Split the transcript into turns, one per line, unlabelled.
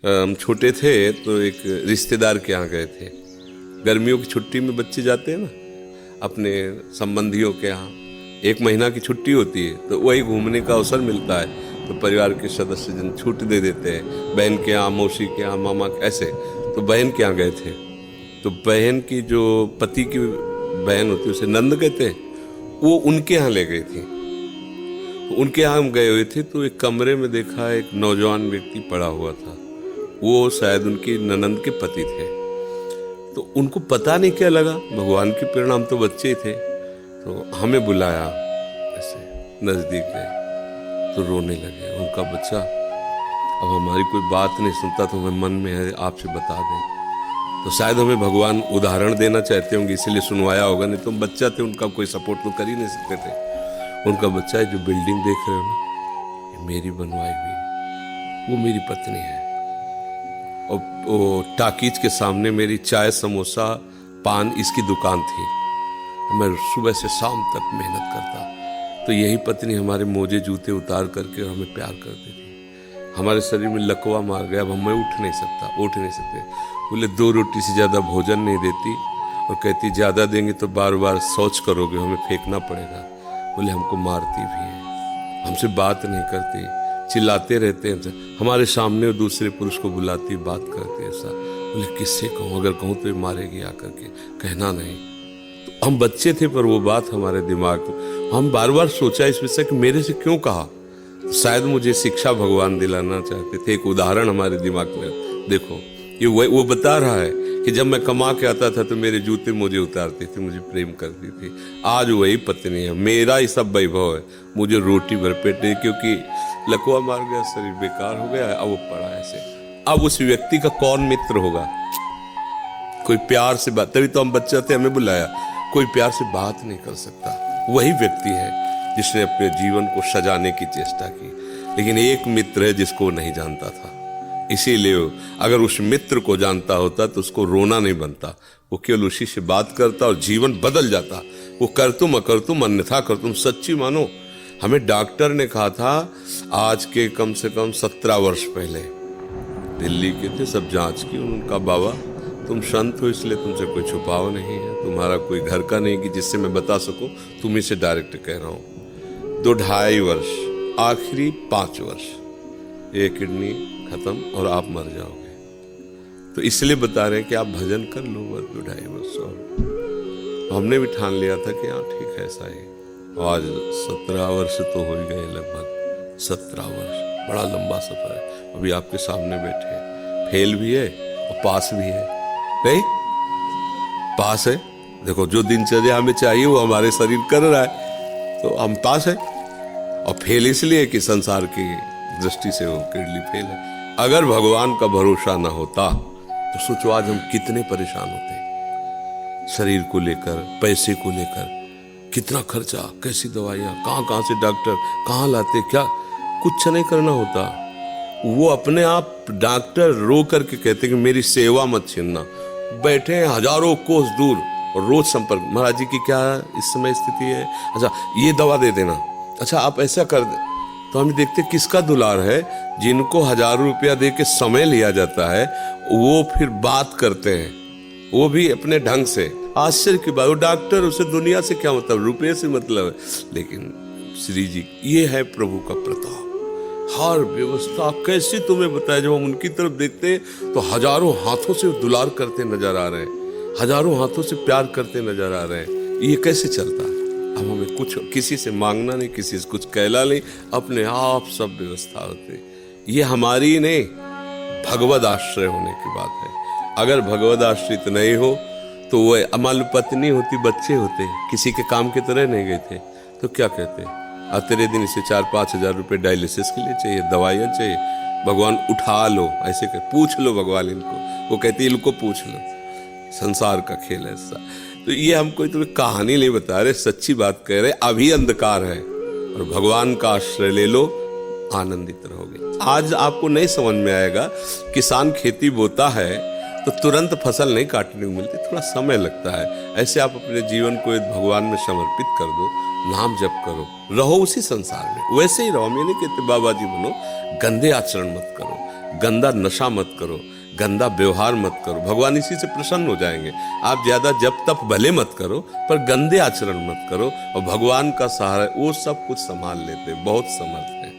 हम छोटे थे तो एक रिश्तेदार के यहाँ गए थे। गर्मियों की छुट्टी में बच्चे जाते हैं ना अपने संबंधियों के यहाँ, 1 महीना की छुट्टी होती है तो वही घूमने का अवसर मिलता है, तो परिवार के सदस्य जन छूट दे देते हैं, बहन के यहाँ, मौसी के यहाँ, मामा के, ऐसे। तो बहन के यहाँ गए थे, तो बहन की जो पति की बहन होती है उसे नंद कहते हैं, वो उनके यहाँ ले गई थी। तो उनके यहाँ हम गए हुए थे तो एक कमरे में देखा एक नौजवान व्यक्ति पड़ा हुआ था, वो शायद उनकी ननंद के पति थे। तो उनको पता नहीं क्या लगा, भगवान की प्रेरणा, हम तो बच्चे थे, तो हमें बुलाया, ऐसे नज़दीक गए तो रोने लगे। उनका बच्चा अब हमारी कोई बात नहीं सुनता तो हमें मन में है आपसे बता दें, तो शायद हमें भगवान उदाहरण देना चाहते होंगे इसलिए सुनवाया होगा, नहीं तो बच्चा थे, उनका कोई सपोर्ट तो कर ही नहीं सकते थे। उनका बच्चा है, जो बिल्डिंग देख रहे हो ना, ये मेरी बनवाई हुई, वो मेरी पत्नी है, और वो टाकीज के सामने मेरी चाय, समोसा, पान इसकी दुकान थी, मैं सुबह से शाम तक मेहनत करता, तो यही पत्नी हमारे मोजे जूते उतार करके हमें प्यार करती थी। हमारे शरीर में लकवा मार गया, अब हमें उठ नहीं सकते। बोले 2 रोटी से ज़्यादा भोजन नहीं देती, और कहती ज़्यादा देंगे तो बार बार शौच करोगे, हमें फेंकना पड़ेगा। बोले हमको मारती भी है, हमसे बात नहीं करती, चिल्लाते रहते हैं, हमारे सामने वो दूसरे पुरुष को बुलाती, बात करती ऐसा। बोले किससे कहूँ, अगर कहूँ तो ये मारेगी आकर के, कहना नहीं। तो हम बच्चे थे पर वो बात हमारे दिमाग में, हम बार बार सोचा इस विषय कि मेरे से क्यों कहा। शायद मुझे शिक्षा भगवान दिलाना चाहते थे, एक उदाहरण हमारे दिमाग में, देखो ये वो बता रहा है कि जब मैं कमा के आता था तो मेरे जूते मुझे उतारती थी, मुझे प्रेम करती थी। आज वही पत्नी है, मेरा ही सब वैभव है, मुझे रोटी भर पेट नहीं, क्योंकि लकवा मार गया, शरीर बेकार हो गया, अब वो पड़ा ऐसे। अब उस व्यक्ति का कौन मित्र होगा, कोई प्यार से बात, तभी तो हम बच्चे थे, हमें बुलाया, कोई प्यार से बात नहीं कर सकता। वही व्यक्ति है जिसने अपने जीवन को सजाने की चेष्टा की, लेकिन एक मित्र है जिसको वो नहीं जानता था। इसीलिए अगर उस मित्र को जानता होता तो उसको रोना नहीं बनता, वो केवल उसी से बात करता और जीवन बदल जाता। वो कर तुम अकर तुम अन्यथा कर तुम, सच्ची मानो। हमें डॉक्टर ने कहा था आज के कम से कम 17 वर्ष पहले, दिल्ली के थे, सब जांच की, उनका बाबा तुम संत हो इसलिए तुमसे कोई छुपाव नहीं है, तुम्हारा कोई घर का नहीं कि जिससे मैं बता सकूं, तुम्ही से डायरेक्ट कह रहा हूं। 2-2.5 वर्ष, आखिरी 5 वर्ष, ये किडनी खत्म और आप मर जाओगे। तो इसलिए बता रहे हैं कि आप भजन कर लो बस 2-2.5 वर्ष। और हमने भी ठान लिया था कि हाँ ठीक है ऐसा ही। आज 17 वर्ष तो हो ही गए, लगभग 17 वर्ष, बड़ा लंबा सफर है। अभी आपके सामने बैठे हैं, फेल भी है और पास भी है, नहीं पास है। देखो जो दिनचर्या हमें चाहिए वो हमारे शरीर कर रहा है, तो हम पास है। और फेल इसलिए कि संसार की दृष्टि से वो किडनी फेल है। अगर भगवान का भरोसा ना होता तो सोचो आज हम कितने परेशान होते, शरीर को लेकर, पैसे को लेकर, कितना खर्चा, कैसी दवाइयाँ, कहाँ से डॉक्टर कहाँ लाते, क्या कुछ नहीं करना होता। वो अपने आप डॉक्टर रो करके कहते कि मेरी सेवा मत छीनना, बैठे हैं हजारों कोस दूर और रोज संपर्क, महाराज जी की क्या इस समय स्थिति है, अच्छा ये दवा दे देना, अच्छा आप ऐसा कर दे। तो हम देखते किसका दुलार है, जिनको 1000 रुपया दे के समय लिया जाता है वो फिर बात करते हैं, वो भी अपने ढंग से। आश्चर्य की बात, वो डॉक्टर, उसे दुनिया से क्या मतलब, रुपये से मतलब है। लेकिन श्री जी, ये है प्रभु का प्रताप, हर व्यवस्था कैसी तुम्हें बताया। जब हम उनकी तरफ देखते तो हजारों हाथों से दुलार करते नजर आ रहे हैं, हजारों हाथों से प्यार करते नजर आ रहे हैं। ये कैसे चलता है? अब हमें कुछ किसी से मांगना नहीं, किसी से कुछ कहला नहीं, अपने आप सब व्यवस्था होती। ये हमारी नहीं, भगवद आश्रय होने की बात है। अगर भगवद आश्रित नहीं हो तो वो अमल पत्नी होती, बच्चे होते, किसी के काम की तरह नहीं गए थे, तो क्या कहते, तेरे दिन इसे 4-5 हजार रुपये डायलिसिस के लिए चाहिए, दवाइयाँ चाहिए, भगवान उठा लो, ऐसे कर पूछ लो भगवान इनको, वो कहती है इनको पूछ लो। संसार का खेल है ऐसा। तो ये हम कोई तुम्हें कहानी नहीं बता रहे, सच्ची बात कह रहे। अभी अंधकार है और भगवान का आश्रय ले लो, आनंदित रहोगे। आज आपको नहीं समझ में आएगा, किसान खेती बोता है तो तुरंत फसल नहीं काटने को मिलती, थोड़ा समय लगता है। ऐसे आप अपने जीवन को भगवान में समर्पित कर दो, नाम जप करो, रहो उसी संसार में, वैसे ही रहो। मैं नहीं कहते बाबा जी बनो, गंदे आचरण मत करो, गंदा नशा मत करो, गंदा व्यवहार मत करो, भगवान इसी से प्रसन्न हो जाएंगे। आप ज्यादा जप तप भले मत करो, पर गंदे आचरण मत करो, और भगवान का सहारा वो सब कुछ संभाल लेते, बहुत समर्थ है।